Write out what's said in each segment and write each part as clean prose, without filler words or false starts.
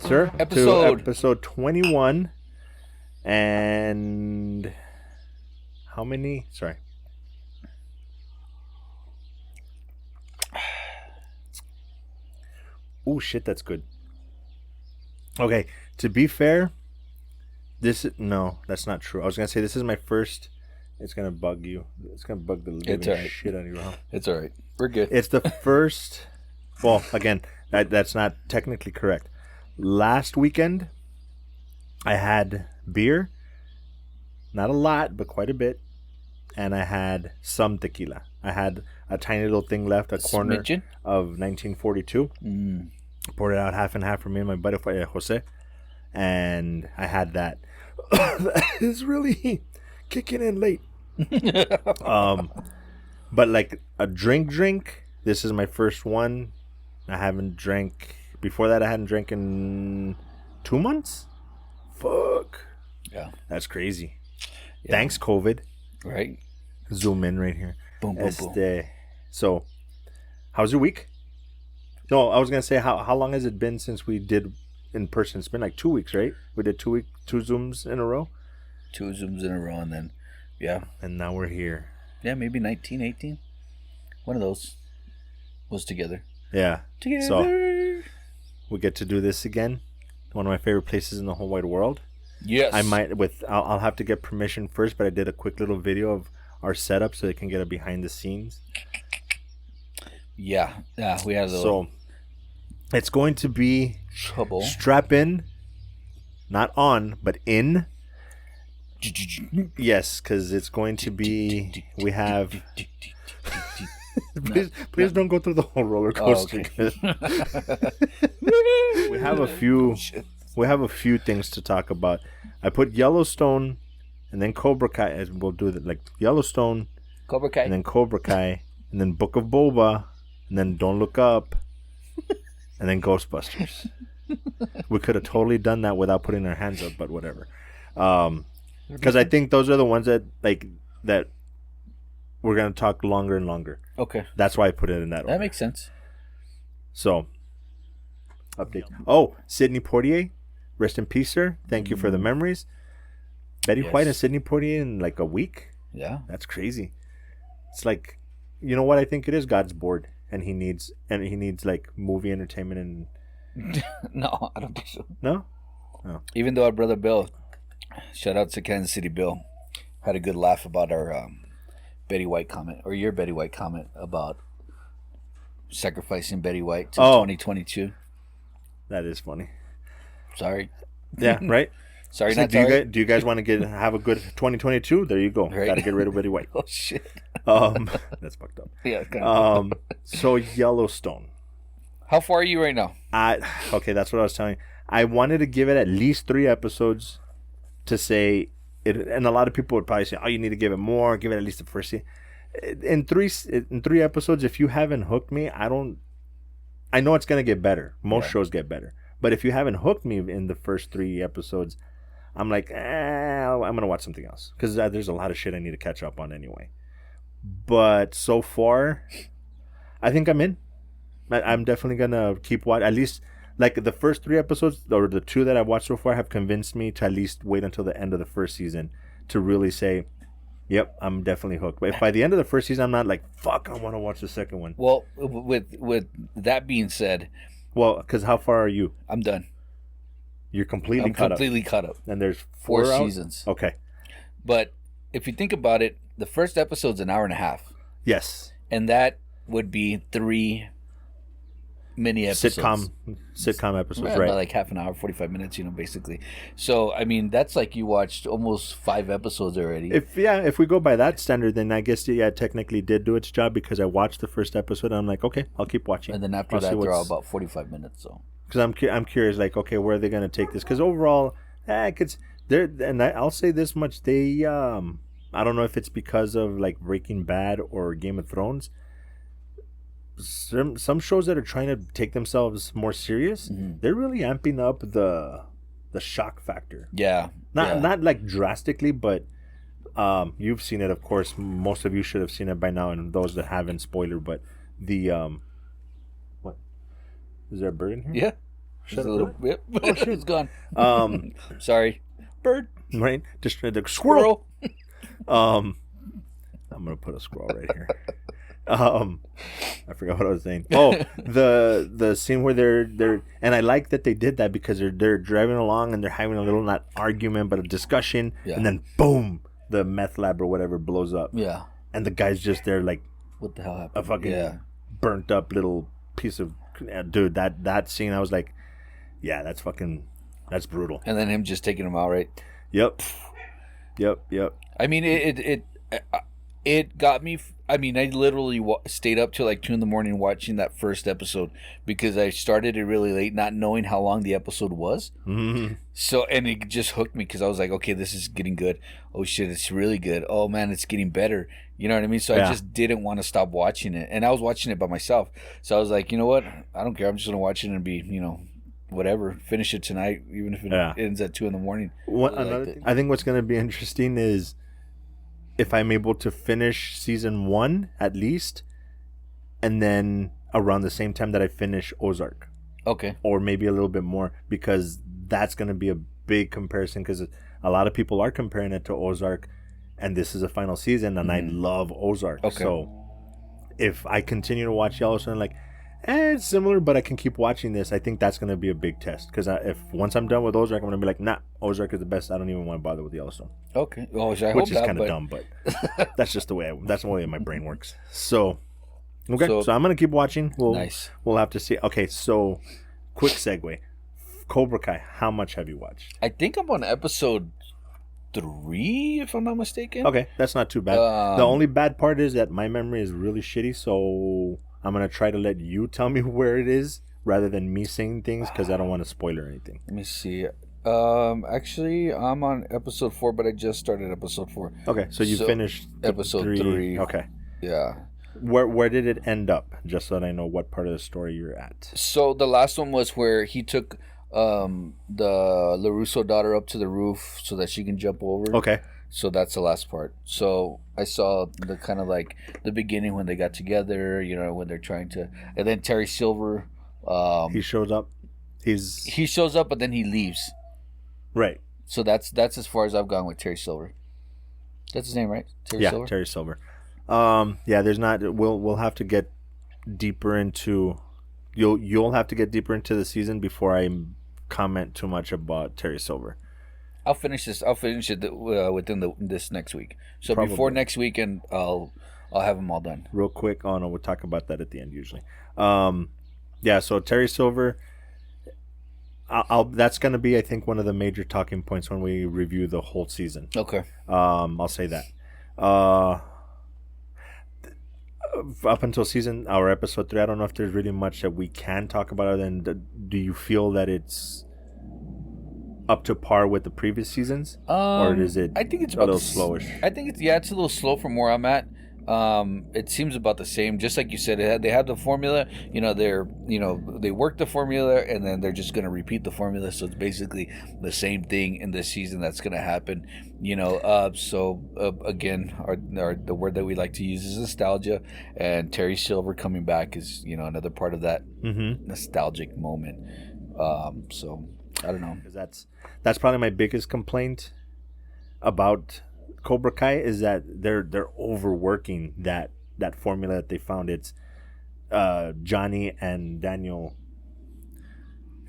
sir, Episode. to episode 21. And how many? Sorry. Oh, shit, that's good. Okay, to be fair, no, that's not true. I was going to say this is my first. It's going to bug you. It's going to bug the living shit out of you. Huh? It's all right. We're good. It's the first. Well, again, that's not technically correct. Last weekend, I had beer. Not a lot, but quite a bit. And I had some tequila. I had a tiny little thing left, a corner Smidgen? of 1942. Poured it out half and half for me and my buddy Jose. And I had that. It's really kicking in late. But like a drink, this is my first one. I haven't drank. Before that, I hadn't drank in 2 months. Fuck. Yeah. That's crazy. Yeah. Thanks, COVID. Right. Zoom in right here. Boom, boom, boom. So, how's your week? No, I was gonna say how long has it been since we did in person? It's been like 2 weeks, right? We did 2 Zooms in a row. 2 Zooms in a row, and then and now we're here. Yeah, maybe 19, 18. One of those was together. Yeah. Together. So we get to do this again. One of my favorite places in the whole wide world. Yes. I'll have to get permission first, but I did a quick little video of our setup so they can get a behind the scenes. Yeah, we had a little. So it's going to be trouble. Strap in, not on, but in. Yes, because it's going to be. We have. Please don't go through the whole roller coaster. Oh, okay. We have a few. We have a few things to talk about. I put Yellowstone, and then Cobra Kai. As we'll do that, like Yellowstone, Cobra Kai, and then Cobra Kai, and then Book of Boba, and then Don't Look Up, and then Ghostbusters. We could have totally done that without putting our hands up, but whatever. Because I think those are the ones that we're gonna talk longer and longer. Okay, that's why I put it in that order. That makes sense. So, update. Oh, Sidney Poitier, rest in peace, sir. Thank you for the memories. Betty White and Sidney Poitier in like a week. Yeah, that's crazy. It's like, you know what? I think it is God's bored, and he needs like movie entertainment and. No, I don't think so. No. Oh. Even though our brother Bill, shout out to Kansas City Bill, had a good laugh about our Betty White comment, or your Betty White comment about sacrificing Betty White to 2022. That is funny. Sorry. Yeah, right? Sorry, so not sorry. Do you guys want to have a good 2022? There you go. Right. Got to get rid of Betty White. Oh, shit. That's fucked up. Yeah, kind of. So Yellowstone. How far are you right now? Okay, that's what I was telling you. I wanted to give it at least 3 episodes to say it, and a lot of people would probably say, "Oh, you need to give it more. Give it at least the first season." In three episodes, if you haven't hooked me, I know it's gonna get better. Most shows get better, but if you haven't hooked me in the first 3 episodes, I'm like, I'm gonna watch something else because there's a lot of shit I need to catch up on anyway. But so far, I think I'm in. I'm definitely gonna keep watching. At least, like the first 3 episodes, or the 2 that I've watched so far, have convinced me to at least wait until the end of the first season to really say, "Yep, I'm definitely hooked." But if by the end of the first season I'm not like, "Fuck, I want to watch the second one." Well, with that being said, because how far are you? I'm done. You're completely caught up. And there's 4 seasons. Okay. But if you think about it, the first episode's an hour and a half. Yes. And that would be 3 mini episodes. Sitcom episodes, right? Like half an hour, 45 minutes, basically. So, I mean, that's like you watched almost 5 episodes already. If we go by that standard, then I guess it technically did do its job because I watched the first episode and I'm like, okay, I'll keep watching. And then after that, they're all about 45 minutes. So, because I'm curious, like, okay, where are they going to take this? Because overall, I'll say this much: they, I don't know if it's because of like Breaking Bad or Game of Thrones. Some shows that are trying to take themselves more serious, they're really amping up the shock factor. Yeah. Not like drastically, but you've seen it, of course. Most of you should have seen it by now, and those that haven't, spoiler. But the what is there a bird in here? Yeah. Just a little bit. Oh, shit. It's gone. Um, Sorry. Bird. right? Just the squirrel. I'm gonna put a squirrel right here. I forgot what I was saying. Oh, the scene where they're and I like that they did that because they're driving along and they're having a little not argument but a discussion, and then boom, the meth lab or whatever blows up. Yeah. And the guy's just there like, what the hell happened? A fucking burnt up little piece of dude. That scene, I was like, yeah, that's brutal. And then him just taking him out, right? Yep. I mean, it got me. I mean, I literally stayed up till like 2 a.m. watching that first episode because I started it really late, not knowing how long the episode was. Mm-hmm. So, and it just hooked me because I was like, okay, this is getting good. Oh shit, it's really good. Oh man, it's getting better. You know what I mean? So I just didn't want to stop watching it, and I was watching it by myself. So I was like, you know what? I don't care. I'm just gonna watch it and be, whatever. Finish it tonight, even if it ends at 2 a.m. Another thing, I think what's gonna be interesting is if I'm able to finish season 1 at least, and then around the same time that I finish Ozark. Okay. Or maybe a little bit more, because that's going to be a big comparison, because a lot of people are comparing it to Ozark, and this is a final season, and I love Ozark. Okay. So if I continue to watch Yellowstone, like, it's similar, but I can keep watching this, I think that's going to be a big test. Because if once I'm done with Ozark, I'm going to be like, nah, Ozark is the best. I don't even want to bother with Yellowstone. Okay. Well, I which is kind of dumb, but that's just the way my brain works. So, okay. So I'm going to keep watching. We'll have to see. Okay, so quick segue. Cobra Kai, how much have you watched? I think I'm on episode 3, if I'm not mistaken. Okay, that's not too bad. The only bad part is that my memory is really shitty, so I'm going to try to let you tell me where it is rather than me saying things, because I don't want to spoil or anything. Let me see. Actually, I'm on episode 4, but I just started episode 4. Okay, so you finished episode 3. Okay. Yeah. Where did it end up? Just so that I know what part of the story you're at. So the last one was where he took the LaRusso daughter up to the roof so that she can jump over. Okay. So that's the last part. So I saw the kind of like the beginning when they got together, when they're trying to, and then Terry Silver. He shows up. He shows up, but then he leaves. Right. So that's as far as I've gone with Terry Silver. That's his name, right? Terry Silver? Terry Silver. There's not. We'll have to get deeper into. You'll have to get deeper into the season before I comment too much about Terry Silver. I'll finish it within this next week. So probably before next weekend, I'll have them all done. Real quick. Oh no, we'll talk about that at the end usually. So Terry Silver. That's going to be, I think, one of the major talking points when we review the whole season. Okay. I'll say that. Up until episode 3, I don't know if there's really much that we can talk about other than do you feel that it's up to par with the previous seasons? Or is it I think it's a little slowish? I think it's a little slow from where I'm at. It seems about the same, just like you said. They have the formula, they work the formula, and then they're just going to repeat the formula. So it's basically the same thing in this season that's going to happen. Again, the word that we like to use is nostalgia, and Terry Silver coming back is another part of that nostalgic moment. So I don't know. That's probably my biggest complaint about Cobra Kai is that they're overworking that formula that they found. It's Johnny and Daniel.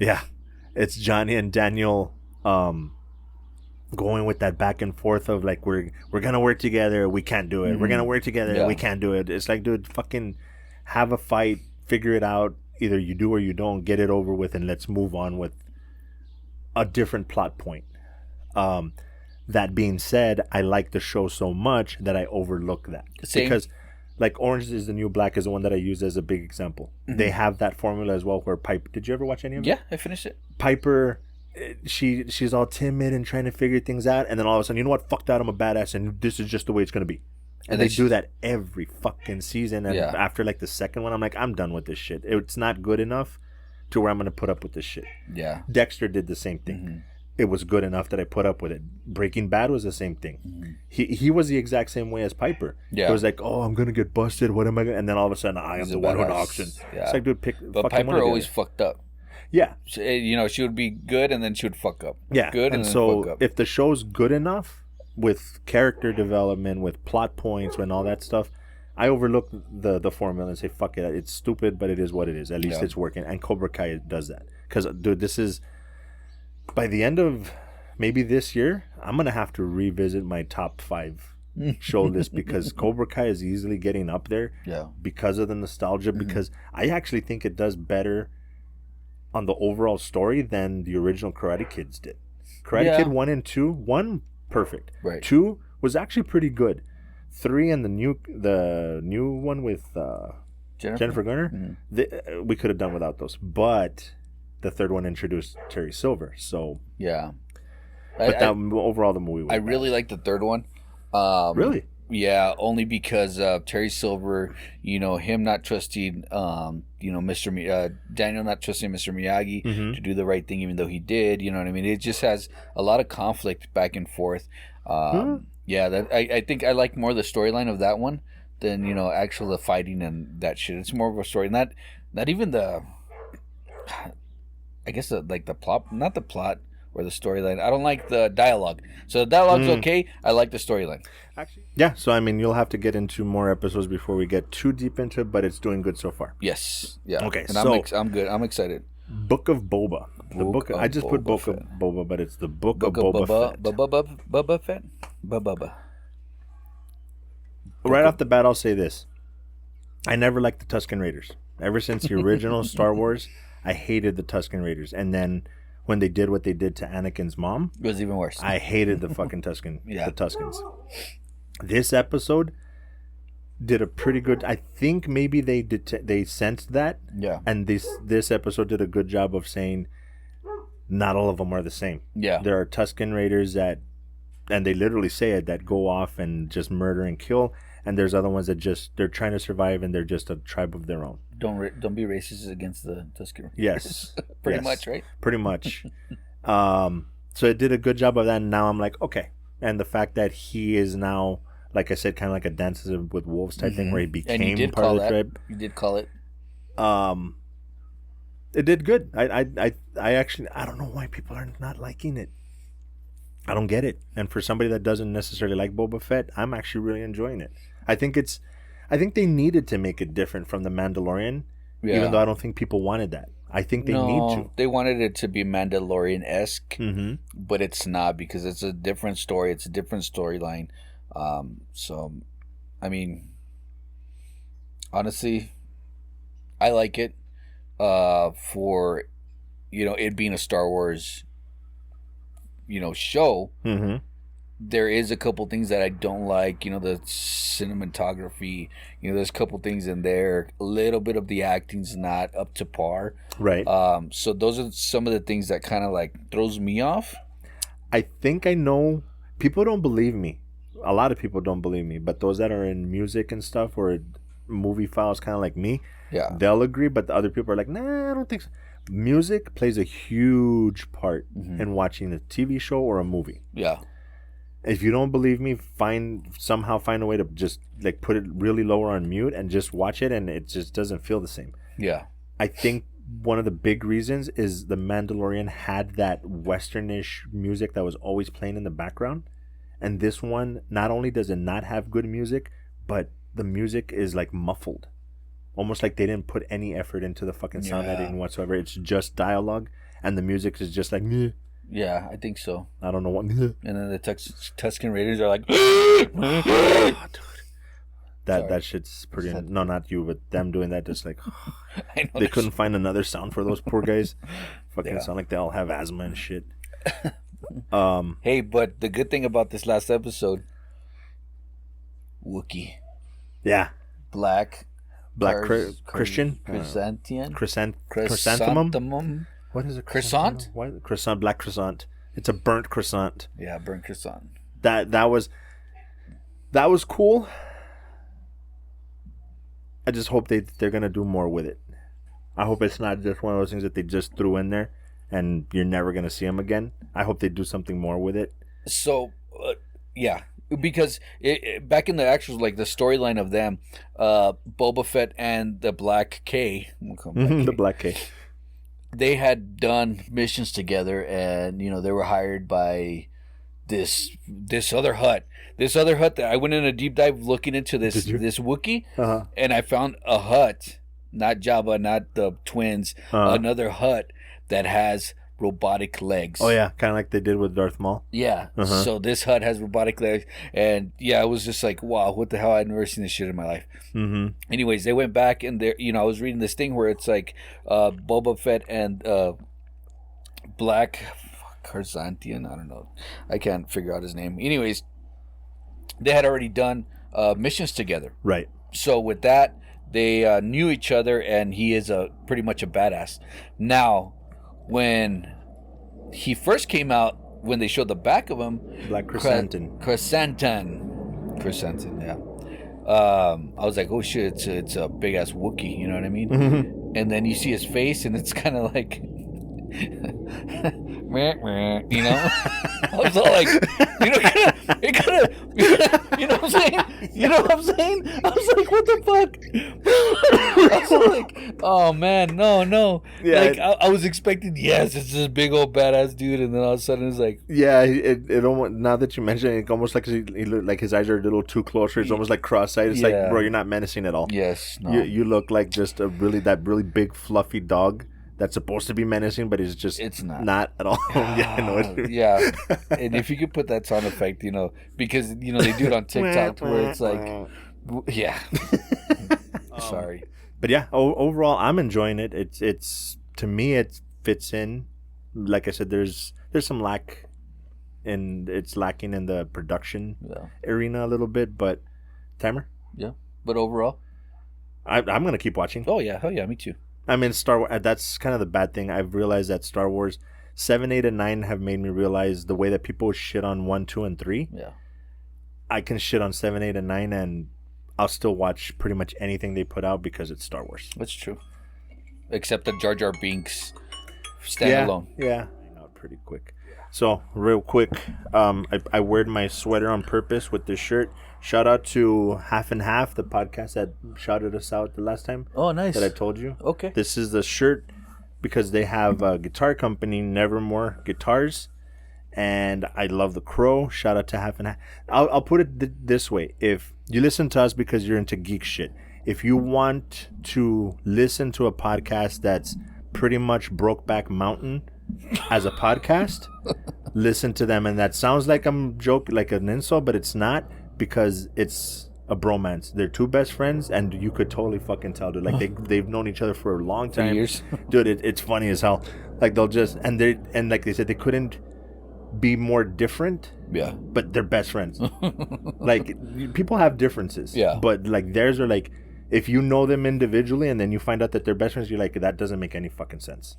Yeah, it's Johnny and Daniel going with that back and forth of like we're gonna work together, we can't do it. We're gonna work together, we can't do it. It's like, dude, fucking have a fight, figure it out. Either you do or you don't. Get it over with, and let's move on with a different plot point. That being said, I like the show so much that I overlook that. Same. Because, like, Orange is the New Black is the one that I use as a big example. They have that formula as well where Piper... Did you ever watch any of it? Yeah, I finished it. Piper, she's all timid and trying to figure things out, and then all of a sudden, you know what? Fuck that, I'm a badass, and this is just the way it's going to be. And they do that every fucking season, and after, like, the second one, I'm like, I'm done with this shit. It's not good enough to where I'm going to put up with this shit. Yeah. Dexter did the same thing. It was good enough that I put up with it. Breaking Bad was the same thing. He was the exact same way as Piper. Yeah. It was like, oh, I'm going to get busted. What am I going to... And then all of a sudden, I am the one with auction. Yeah. It's like, dude, But Piper always fucked up. Yeah. She would be good and then she would fuck up. Yeah. Good and then so fuck up. if the show's good enough with character development, with plot points, and all that stuff, I overlook the formula and say, fuck it. It's stupid, but it is what it is. At least it's working. And Cobra Kai does that. Because, dude, this is... By the end of maybe this year, I'm going to have to revisit my top 5 show list because Cobra Kai is easily getting up there because of the nostalgia. Because I actually think it does better on the overall story than the original Karate Kids did. Karate Kid 1 and 2, 1, perfect. Right. 2 was actually pretty good. 3 and the new one with Jennifer Garner, we could have done without those. But the third one introduced Terry Silver, so yeah. But overall, the movie was I really like the third one. Really? Yeah, only because Terry Silver, him not trusting, Daniel not trusting Mr. Miyagi to do the right thing, even though he did. You know what I mean? It just has a lot of conflict back and forth. Yeah, I think I like more the storyline of that one than actual the fighting and that shit. It's more of a story, not even the. I guess the plot, not the plot. Or the storyline. I don't like the dialogue. So the dialogue's okay. I like the storyline. Actually, yeah. So I mean, you'll have to get into more episodes before we get too deep into it, but it's doing good so far. Yes. Yeah. Okay. And so I'm good. I'm excited. Book of Boba. I just put Book of Boba, but it's the Book of Boba Fett. Boba Fett. Boba. Right off the bat, I'll say this: I never liked the Tusken Raiders. Ever since the original Star Wars, I hated the Tusken Raiders, and then. When they did what they did to Anakin's mom, it was even worse. I hated the fucking Tusken. The Tuskens. This episode did a pretty good. I think maybe they sensed that. Yeah. And this episode did a good job of saying, not all of them are the same. Yeah. There are Tusken Raiders that, and they literally say it, that go off and just murder and kill. And there's other ones that they're trying to survive and they're just a tribe of their own. Don't be racist against the Tusken. Yes. Pretty much, right? Pretty much. So it did a good job of that, and now I'm like, okay. And the fact that he is now, like I said, kind of like a Dances with Wolves type thing, where he became part of the tribe. You did call it. It did good. I actually, I don't know why people are not liking it. I don't get it. And for somebody that doesn't necessarily like Boba Fett, I'm actually really enjoying it. I think they needed to make it different from The Mandalorian, even though I don't think people wanted that. I think they need to. They wanted it to be Mandalorian-esque, but it's not because it's a different story. It's a different storyline. So, I mean, honestly, I like it for, it being a Star Wars, show. There is a couple things that I don't like, the cinematography, there's a couple things in there. A little bit of the acting's not up to par. Right. So those are some of the things that kind of throws me off. I think I know. People don't believe me. A lot of people don't believe me, but those that are in music and stuff or movie files kind of like me, they'll agree, but the other people are like, nah, I don't think so. Music plays a huge part in watching a TV show or a movie. Yeah. If you don't believe me, find a way to just put it really lower on mute and just watch it, and it just doesn't feel the same. Yeah. I think one of the big reasons is The Mandalorian had that westernish music that was always playing in the background, and this one, not only does it not have good music, but the music is muffled, almost like they didn't put any effort into the fucking sound editing whatsoever. It's just dialogue, and the music is just meh. Yeah, I think so. I don't know what. And then the Tusken Raiders are like, oh, dude. That shit's pretty. No, not you, but them doing that. Just I know they couldn't find another sound for those poor guys. Fucking sound like they all have asthma and shit. Hey, but the good thing about this last episode, Wookiee. Yeah. Black Christian. Chrysanthemum. What is a croissant? Croissant, black croissant. It's a burnt croissant. Yeah, burnt croissant. That was cool. I just hope they're gonna do more with it. I hope it's not just one of those things that they just threw in there and you're never gonna see them again. I hope they do something more with it. So, yeah, because back in the actual the storyline of them, Boba Fett and the Black K, the Black K. they had done missions together, and they were hired by this other hut. This other hut that I went in a deep dive looking into this Wookiee, and I found a hut, not Jabba, not the twins, another hut that has robotic legs. Oh yeah, kind of like they did with Darth Maul. Yeah. So this hut has robotic legs, and yeah, it was just like, wow, what the hell? I'd never seen this shit in my life. Anyways, they went back, and there, I was reading this thing where it's like Boba Fett and Black Karzantian, I don't know, I can't figure out his name. Anyways, they had already done missions together. Right. So with that, they knew each other, and he is pretty much a badass. Now, when he first came out, when they showed the back of him, Black Chrysanthemum. Chrysanthemum, yeah. I was like, oh shit, it's a big ass Wookiee, you know what I mean? And then you see his face, and it's kind of like, you know. I was all like, it kind of, you know what I'm saying? You know what I'm saying? I was like, what the fuck? I was like, oh man, no. Yeah, like I was expecting, yes, it's this big old badass dude, and then all of a sudden it's like, yeah, it almost, now that you mention it, almost like he look like his eyes are a little too close. It's almost like cross-eyed. It's like, bro, you're not menacing at all. Yes, no. You look like just that really big fluffy dog that's supposed to be menacing, but it's not at all. Yeah, I know it. Yeah, and if you could put that sound effect, because they do it on TikTok where it's like, yeah. Sorry, but yeah, overall, I'm enjoying it. It's to me, it fits in. Like I said, there's some lack, and it's lacking in the production arena a little bit. But timer. Yeah, but overall, I'm gonna keep watching. Oh yeah, hell yeah, me too. I mean, Star Wars, that's kind of the bad thing. I've realized that Star Wars 7, 8, and 9 have made me realize the way that people shit on 1, 2, and 3. Yeah. I can shit on 7, 8, and 9, and I'll still watch pretty much anything they put out because it's Star Wars. That's true. Except the Jar Jar Binks standalone. Yeah. Hang out pretty quick. So, real quick, I wore my sweater on purpose with this shirt. Shout out to Half and Half, the podcast that shouted us out the last time. Oh, nice. That I told you. Okay. This is the shirt because they have a guitar company, Nevermore Guitars. And I love the crow. Shout out to Half and Half. I'll put it this way. If you listen to us because you're into geek shit, if you want to listen to a podcast that's pretty much Brokeback Mountain as a podcast, listen to them. And that sounds like I'm joking, like an insult, but it's not. Because it's a bromance. They're two best friends, and you could totally fucking tell, dude. Like they've known each other for a long time. 3 years, dude. It's funny as hell. Like they'll just and like they said, they couldn't be more different. Yeah. But they're best friends. Like people have differences. Yeah. But like theirs are like, if you know them individually and then you find out that they're best friends, you're like, that doesn't make any fucking sense.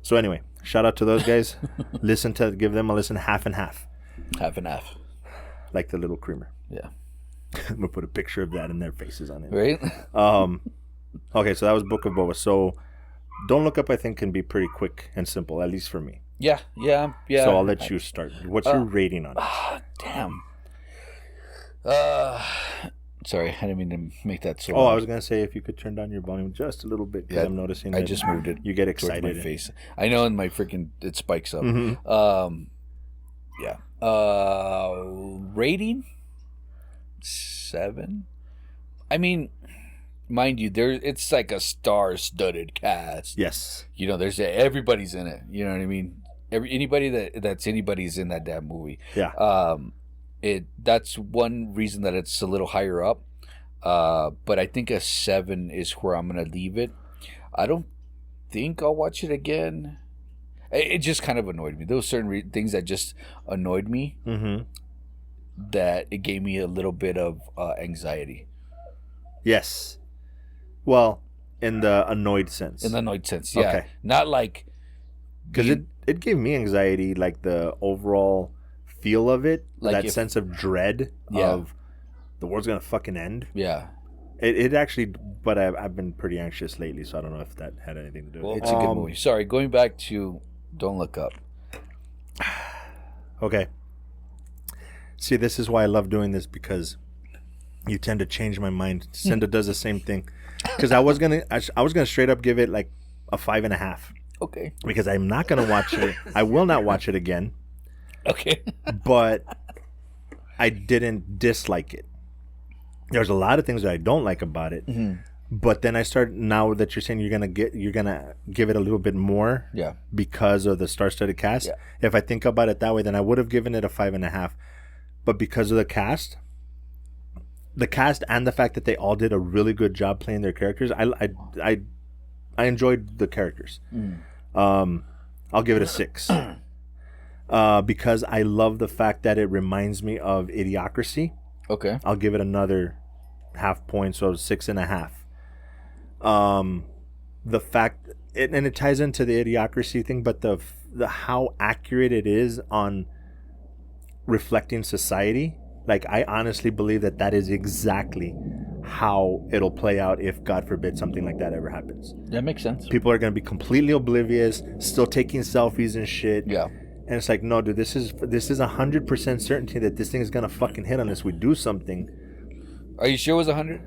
So anyway, shout out to those guys. Give them a listen. Half and Half. Half and Half. Like the little creamer. Yeah. I'm gonna put a picture of that and their faces on it. Right. Okay, so that was Book of Boba. So Don't Look Up, I think, can be pretty quick and simple, at least for me. Yeah. So I'll let you start. What's your rating on it? Damn. Sorry, I didn't mean to make that so. Oh, I was gonna say if you could turn down your volume just a little bit because I'm noticing. I just moved it. You get excited. My face. I know, and my freaking it spikes up. Mm-hmm. Yeah. Rating 7. I mean, mind you, it's like a star-studded cast. Yes. There's everybody's in it. You know what I mean? Anybody that's anybody's in that damn movie. Yeah. That's one reason that it's a little higher up. But I think a 7 is where I'm gonna leave it. I don't think I'll watch it again. It just kind of annoyed me. There were certain things that just annoyed me. Mm-hmm. That it gave me a little bit of anxiety. Yes. Well, in the annoyed sense. In the annoyed sense, yeah. Okay. Not like... Because it gave me anxiety, like the overall feel of it. Like that sense of dread of the world's going to fucking end. Yeah. It actually... But I've been pretty anxious lately, so I don't know if that had anything to do with it. It's a good movie. Sorry, going back to Don't Look Up. Okay. See, this is why I love doing this, because you tend to change my mind. Senda does the same thing. Because I was gonna straight up give it like a 5.5. Okay. Because I'm not going to watch it. I will not watch it again. Okay. But I didn't dislike it. There's a lot of things that I don't like about it. Mm-hmm. But then I start, now that you're saying you're gonna give it a little bit more, Yeah, because of the star-studded cast. Yeah. If I think about it that way, then I would have given it a 5.5. But because of the cast and the fact that they all did a really good job playing their characters, I enjoyed the characters. I'll give it a 6. Because I love the fact that it reminds me of Idiocracy. Okay. I'll give it another half point, so 6.5. The fact, and it ties into the Idiocracy thing, but the how accurate it is on reflecting society. Like, I honestly believe that is exactly how it'll play out if, God forbid, something like that ever happens. That makes sense. People are going to be completely oblivious, still taking selfies and shit. Yeah. And it's like, no, dude, this is 100% certainty that this thing is going to fucking hit unless we do something. Are you sure it was 100?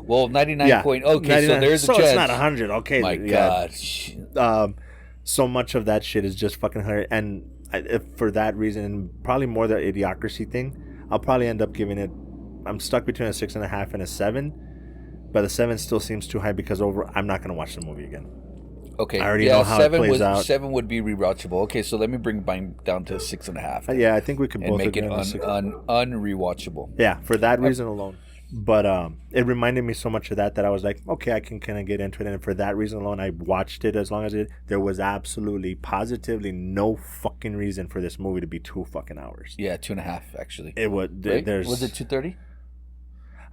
Well, 99 Yeah. point. Okay, 99, so there's a chance. So it's not 100. Okay. My God. So much of that shit is just fucking hilarious. And for that reason, and probably more the Idiocracy thing, I'll probably end up giving it, I'm stuck between a 6.5 and a 7. But the 7 still seems too high because I'm not going to watch the movie again. Okay. I already know how it plays out. 7 would be rewatchable. Okay, so let me bring mine down to 6.5. Yeah, I think we could both make it agree on unrewatchable. Yeah, for that reason alone. But it reminded me so much of that I was like, okay, I can kind of get into it. And for that reason alone, I watched it as long as it. There was absolutely, positively no fucking reason for this movie to be 2 fucking hours. Yeah, 2.5 actually. It was. Right? There's. Was it 2:30?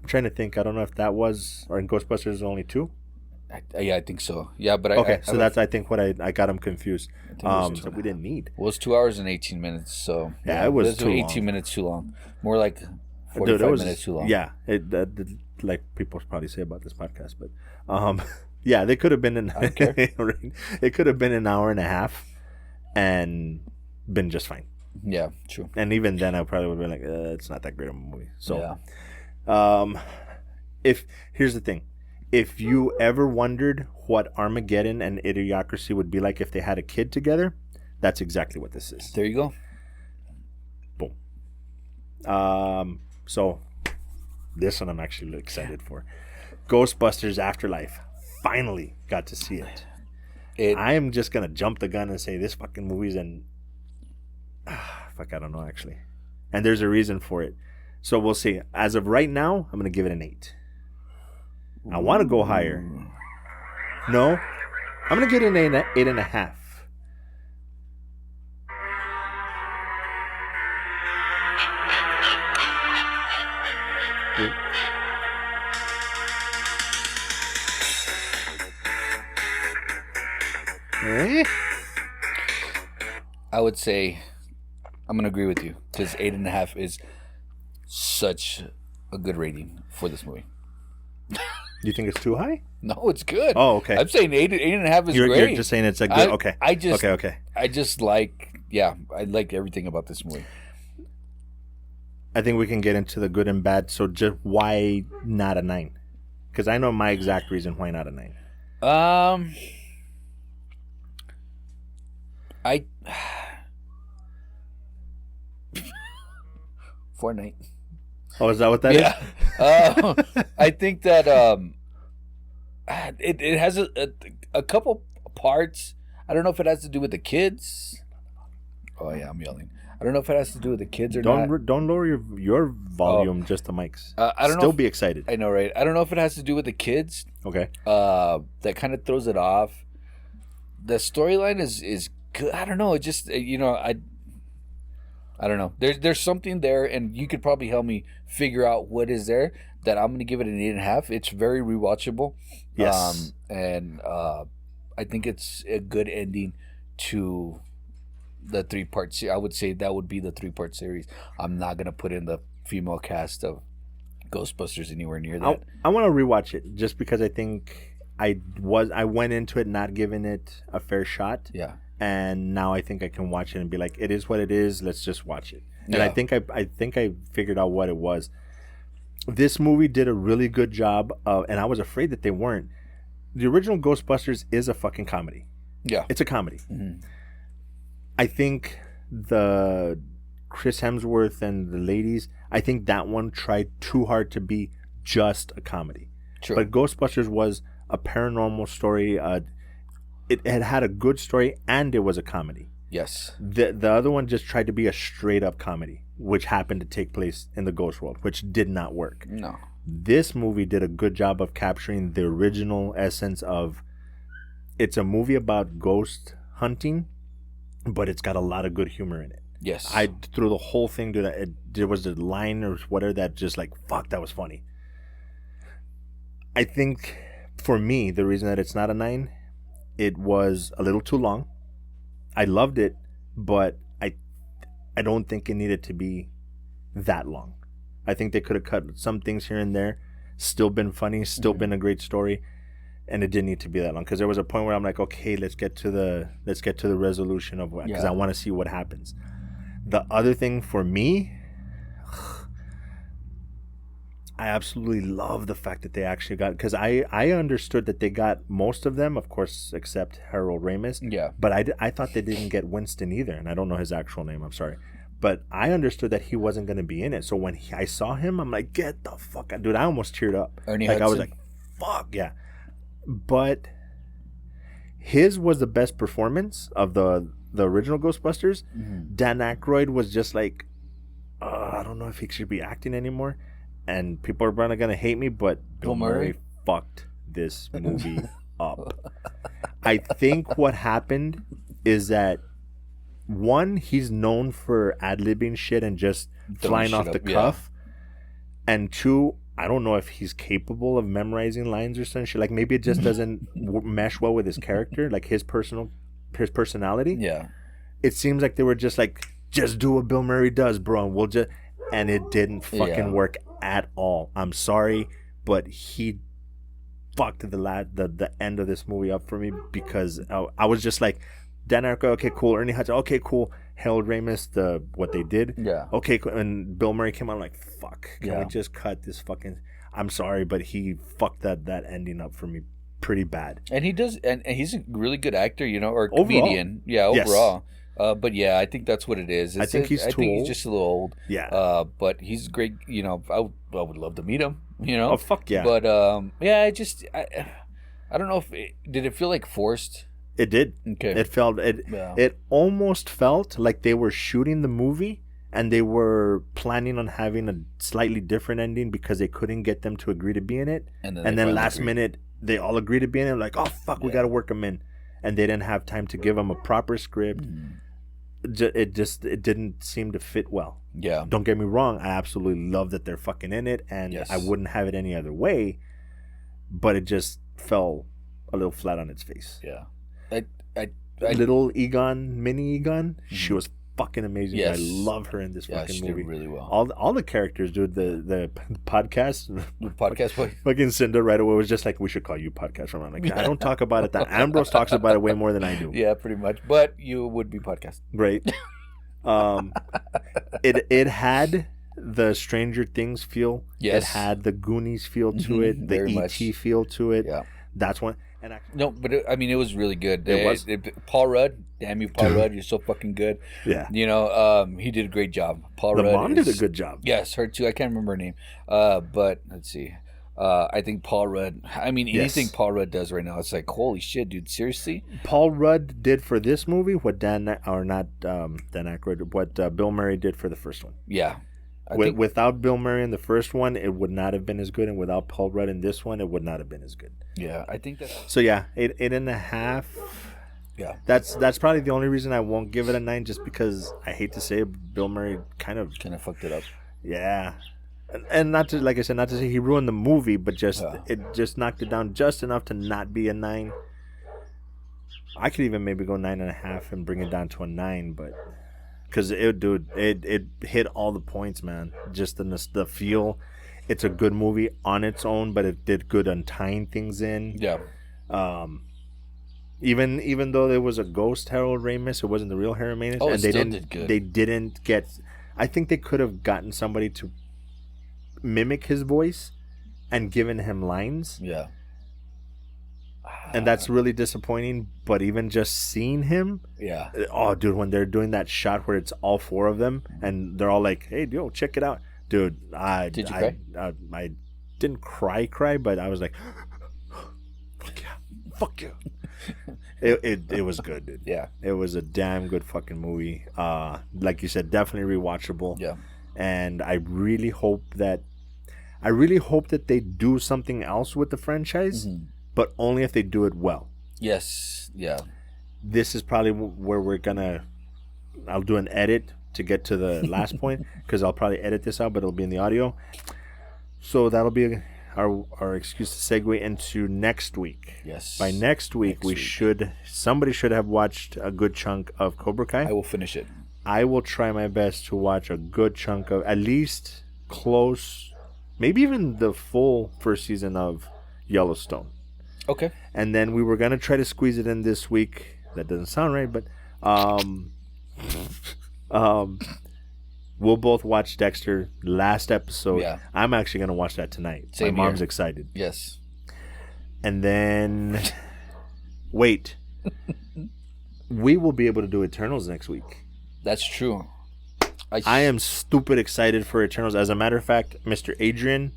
I'm trying to think. I don't know if that was, or in Ghostbusters is only 2. Yeah, I think so. Yeah, but okay, so that's I think what I got them confused. So we didn't need. Well, it's 2 hours and 18 minutes. So yeah, it was too 18 long. minutes too long. More like 45 minutes too long. Yeah, like people probably say about this podcast, but yeah, they could have been it could have been an hour and a half and been just fine. Yeah, true. And even then, I probably would have been like, it's not that great of a movie. So, yeah. If here's the thing. If you ever wondered what Armageddon and Idiocracy would be like if they had a kid together, that's exactly what this is. There you go. Boom. So this one I'm actually excited for. Ghostbusters Afterlife. Finally got to see it. I am just gonna jump the gun and say this fucking movie's I don't know actually. And there's a reason for it. So we'll see. As of right now, I'm gonna give it an 8. I want to go higher. No, I'm gonna get an 8.5. I would say I'm gonna agree with you because 8.5 is such a good rating for this movie. You think it's too high? No, it's good. Oh, okay. I'm saying 8.5 is great. You're just saying it's a good. Okay. I just okay. I just like I like everything about this movie. I think we can get into the good and bad. So just why not a 9? Because I know my exact reason why not a 9. Fortnite. Oh, is that what that is? I think that it has a couple parts. I don't know if it has to do with the kids. Oh yeah, I'm yelling. I don't know if it has to do with the kids or not. Don't lower your volume, just the mics. I don't Still know. Be excited. I know, right? I don't know if it has to do with the kids. Okay. That kind of throws it off. The storyline is good. I don't know. It just I don't know. There's something there, and you could probably help me figure out what is there. That I'm going to give it an 8.5. It's very rewatchable. Yes. And I think it's a good ending to the 3-part series. I would say that would be the 3-part series. I'm not going to put in the female cast of Ghostbusters anywhere near that. I want to rewatch it just because I think I went into it not giving it a fair shot. Yeah. And now I think I can watch it and be like, it is what it is. Let's just watch it. And I think I figured out what it was. This movie did a really good job of, and I was afraid that they weren't. The original Ghostbusters is a fucking comedy. Yeah. It's a comedy. Mm-hmm. I think the Chris Hemsworth and the ladies, I think that one tried too hard to be just a comedy. True. But Ghostbusters was a paranormal story. It had a good story and it was a comedy. Yes. The other one just tried to be a straight up comedy, which happened to take place in the ghost world, which did not work. No. This movie did a good job of capturing the original essence of it's a movie about ghost hunting, but it's got a lot of good humor in it. Yes. I through the whole thing, dude, there was a line or whatever that just like, fuck, that was funny. I think for me, the reason that it's not a 9, it was a little too long. I loved it, but I don't think it needed to be that long. I think they could have cut some things here and there, still been funny, still been a great story, and it didn't need to be that long. Because there was a point where I'm like, okay, let's get to the resolution of what, because I want to see what happens. The other thing for me, I absolutely love the fact that they actually got, because I understood that they got most of them, of course, except Harold Ramis. Yeah. But I thought they didn't get Winston either, and I don't know his actual name. I'm sorry. But I understood that he wasn't going to be in it. So when I saw him, I'm like, get the fuck out. Dude, I almost teared up. Ernie Hudson. I was Hudson. like, fuck, yeah. But his was the best performance of the original Ghostbusters. Mm-hmm. Dan Aykroyd was just like, I don't know if he should be acting anymore. And people are probably going to hate me, but Bill Murray fucked this movie up. I think what happened is that, one, he's known for ad-libbing shit and just flying off the cuff. Yeah. And two, I don't know if he's capable of memorizing lines or some shit. Like, maybe it just doesn't mesh well with his character, like his personality. Yeah. It seems like they were just like, just do what Bill Murray does, bro. And it didn't fucking work at all. I'm sorry, but he fucked the end of this movie up for me, because I was just like, Dan Aykroyd, okay, cool. Ernie Hudson, okay, cool. Harold Ramis, what they did, okay, cool. And Bill Murray came out, like, fuck, can we just cut this fucking? I'm sorry, but he fucked that ending up for me pretty bad. And he does, and he's a really good actor, or comedian. Overall. Yeah, overall. Yes. But yeah, I think that's what it is. I think he's just a little old. Yeah. But he's great. I would love to meet him. Oh fuck yeah. But yeah, I don't know if did it feel like forced. It did. Okay. It almost felt like they were shooting the movie and they were planning on having a slightly different ending because they couldn't get them to agree to be in it. And then last minute they all agreed to be in it. Like, oh fuck, we got to work them in, and they didn't have time to give them a proper script. It didn't seem to fit well. Yeah. Don't get me wrong. I absolutely love that they're fucking in it, and I wouldn't have it any other way. But it just fell a little flat on its face. Yeah. Little Egon, mini Egon, she was fucking amazing. Yes. I love her in this fucking she movie. Did really well. All the characters, dude. The podcast, boy. Fucking Cinda right away was just like, we should call you podcast from. I'm like, I don't talk about it. That Ambrose talks about it way more than I do. Yeah, pretty much. But you would be podcast. Right. It had the Stranger Things feel. Yes. It had the Goonies feel to it. The E.T. feel to it. Yeah. That's one. No, but it was really good. It was. Paul Rudd, damn you, Paul Rudd, you're so fucking good. Yeah. He did a great job. Paul Rudd. The Rudd mom did a good job. Yes, her too. I can't remember her name. But let's see. I think Paul Rudd. I mean, anything Paul Rudd does right now, it's like, holy shit, dude. Seriously. Paul Rudd did for this movie what Dan Aykroyd, what Bill Murray did for the first one. Yeah. Without Bill Murray in the first one, it would not have been as good, and without Paul Rudd in this one, it would not have been as good. Yeah, I think that. So yeah, 8.5. Yeah, that's probably the only reason I won't give it a 9, just because I hate to say it, Bill Murray kind of fucked it up. Yeah, and not to, like I said, not to say he ruined the movie, but it just knocked it down just enough to not be a 9. I could even maybe go 9.5 and bring it down to a 9, but. Because it hit all the points, man. Just the feel. It's a good movie on its own, but it did good on tying things in. Yeah. Even though there was a ghost Harold Ramis, it wasn't the real Harold Ramis. Oh, and they did good. They didn't get. I think they could have gotten somebody to mimic his voice and given him lines. Yeah. and that's really disappointing. But even just seeing him, Yeah. oh, dude, when they're doing that shot where it's all four of them and they're all like, "Hey, yo, check it out, dude." Did you cry? I didn't cry, but I was like, "Fuck yeah, fuck you." It was good, dude. Yeah. It was a damn good fucking movie. Like you said, definitely rewatchable. Yeah. And I really hope that they do something else with the franchise, but only if they do it well. Yes. Yeah. This is probably where I'll do an edit to get to the last point, because I'll probably edit this out, but it'll be in the audio. So that'll be our excuse to segue into next week. Yes. By next week, somebody should have watched a good chunk of Cobra Kai. I will finish it. I will try my best to watch a good chunk of, at least close, maybe even the full first season of Yellowstone. Okay. And then we were gonna try to squeeze it in this week. That doesn't sound right, but we'll both watch Dexter last episode. Yeah. I'm actually gonna watch that tonight. Same My mom's here. excited. Yes. And then wait. We will be able to do Eternals next week. That's true. I am stupid excited for Eternals. As a matter of fact, Mr. Adrian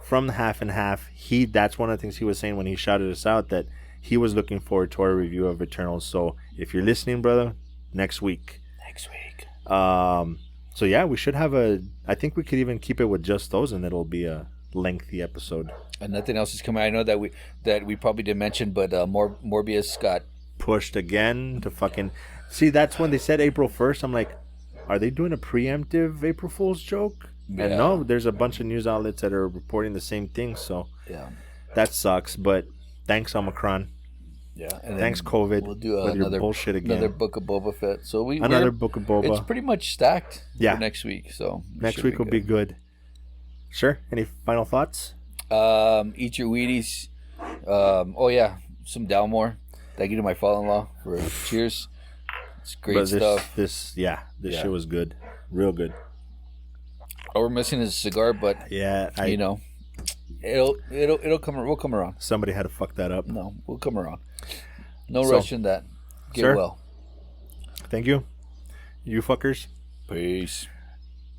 from the Half and Half, that's one of the things he was saying when he shouted us out, that he was looking forward to our review of Eternals. So if you're listening, brother, next week. So yeah, we should have I think we could even keep it with just those, and it'll be a lengthy episode. And nothing else is coming. I know that we probably didn't mention, but Morbius got pushed again to fucking... See, that's when they said April 1st. I'm like, are they doing a preemptive April Fool's joke? Yeah. And no, there's a bunch of news outlets that are reporting the same thing. So yeah, that sucks. But thanks, Omicron. Yeah. And thanks, COVID. We'll do with your another bullshit again. Another Book of Boba Fett. So Book of Boba. It's pretty much stacked for next week. So next week will be good. Sure. Any final thoughts? Eat your Wheaties. Oh yeah, some Dalmore. Thank you to my father-in-law for cheers. It's great stuff. This shit was good, real good. All we're missing is a cigar, but yeah, it'll come. We'll come around. Somebody had to fuck that up. No, we'll come around. No rush in that. Get well. Thank you, you fuckers. Peace.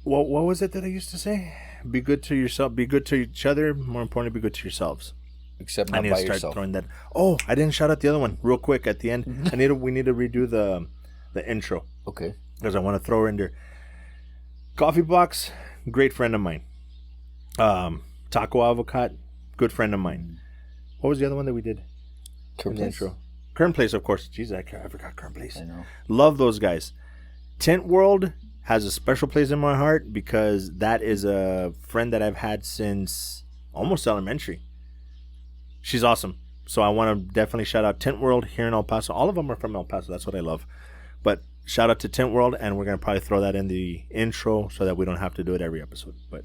What was it that I used to say? Be good to yourself. Be good to each other. More importantly, be good to yourselves. Except not by yourself. Throwing that. Oh, I didn't shout out the other one real quick at the end. We need to redo the intro. Okay. Because I want to throw her in there. Coffee Box, great friend of mine. Taco Avocado, good friend of mine. What was the other one that we did? Current Place. Intro. Current Place, of course. Jeez, I forgot Current Place. I know. Love those guys. Tent World has a special place in my heart because that is a friend that I've had since almost elementary. She's awesome. So I want to definitely shout out Tent World here in El Paso. All of them are from El Paso. That's what I love. But shout out to Tent World, and we're going to probably throw that in the intro so that we don't have to do it every episode. But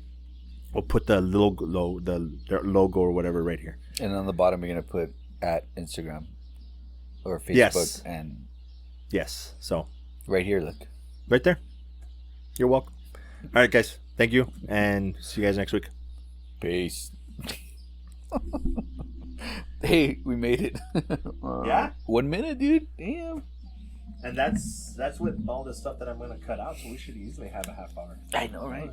we'll put the their logo or whatever right here. And on the bottom, you're going to put at Instagram or Facebook. Yes. And yes. So right here, look. Right there. You're welcome. All right, guys. Thank you, and see you guys next week. Peace. Hey, we made it. Yeah? 1 minute, dude. Damn. And that's with all the stuff that I'm going to cut out, so we should easily have a half hour. I know, right?